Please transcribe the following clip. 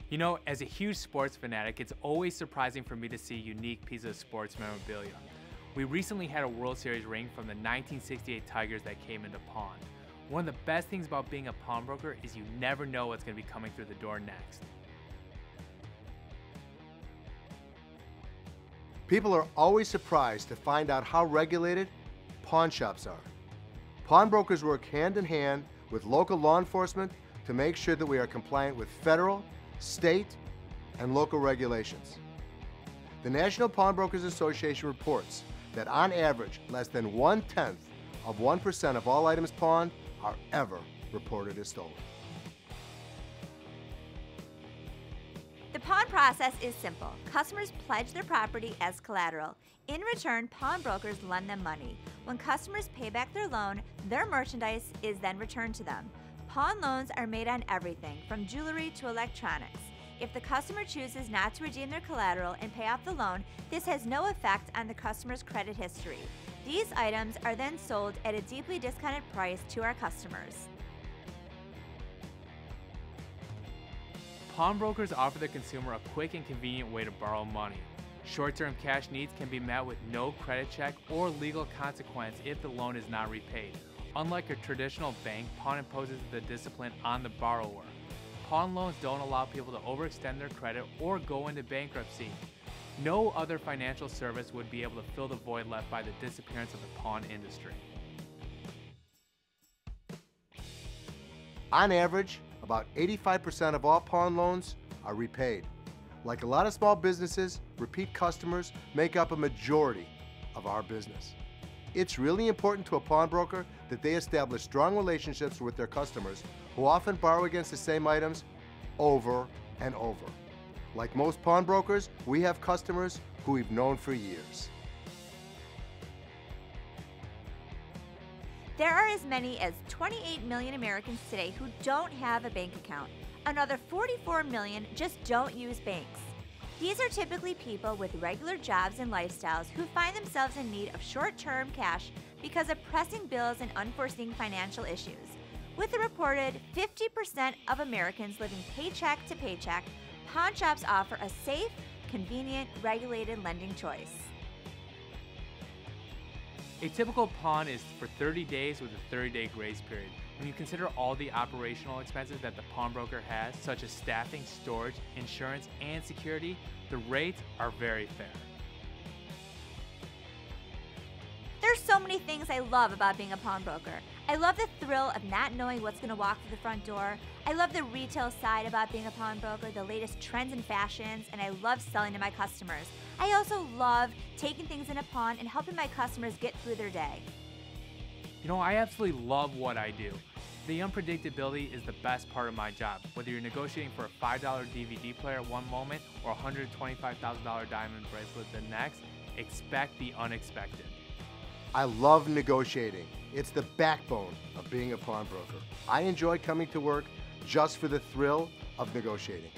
You know, as a huge sports fanatic, it's always surprising for me to see unique pieces of sports memorabilia. We recently had a World Series ring from the 1968 Tigers that came into pawn. One of the best things about being a pawnbroker is you never know what's going to be coming through the door next. People are always surprised to find out how regulated pawn shops are. Pawnbrokers work hand in hand with local law enforcement to make sure that we are compliant with federal, state, and local regulations. The National Pawnbrokers Association reports that on average, less than 0.1% of all items pawned are ever reported as stolen. The pawn process is simple. Customers pledge their property as collateral. In return, pawnbrokers lend them money. When customers pay back their loan, their merchandise is then returned to them. Pawn loans are made on everything, from jewelry to electronics. If the customer chooses not to redeem their collateral and pay off the loan, this has no effect on the customer's credit history. These items are then sold at a deeply discounted price to our customers. Pawnbrokers offer the consumer a quick and convenient way to borrow money. Short-term cash needs can be met with no credit check or legal consequence if the loan is not repaid. Unlike a traditional bank, pawn imposes the discipline on the borrower. Pawn loans don't allow people to overextend their credit or go into bankruptcy. No other financial service would be able to fill the void left by the disappearance of the pawn industry. On average, about 85% of all pawn loans are repaid. Like a lot of small businesses, repeat customers make up a majority of our business. It's really important to a pawnbroker that they establish strong relationships with their customers who often borrow against the same items over and over. Like most pawnbrokers, we have customers who we've known for years. There are as many as 28 million Americans today who don't have a bank account. Another 44 million just don't use banks. These are typically people with regular jobs and lifestyles who find themselves in need of short-term cash because of pressing bills and unforeseen financial issues. With a reported 50% of Americans living paycheck to paycheck, pawn shops offer a safe, convenient, regulated lending choice. A typical pawn is for 30 days with a 30-day grace period. When you consider all the operational expenses that the pawnbroker has, such as staffing, storage, insurance, and security, the rates are very fair. There's so many things I love about being a pawnbroker. I love the thrill of not knowing what's going to walk through the front door. I love the retail side about being a pawnbroker, the latest trends and fashions, and I love selling to my customers. I also love taking things in a pawn and helping my customers get through their day. You know, I absolutely love what I do. The unpredictability is the best part of my job. Whether you're negotiating for a $5 DVD player at one moment or a $125,000 diamond bracelet the next, expect the unexpected. I love negotiating. It's the backbone of being a pawnbroker. I enjoy coming to work just for the thrill of negotiating.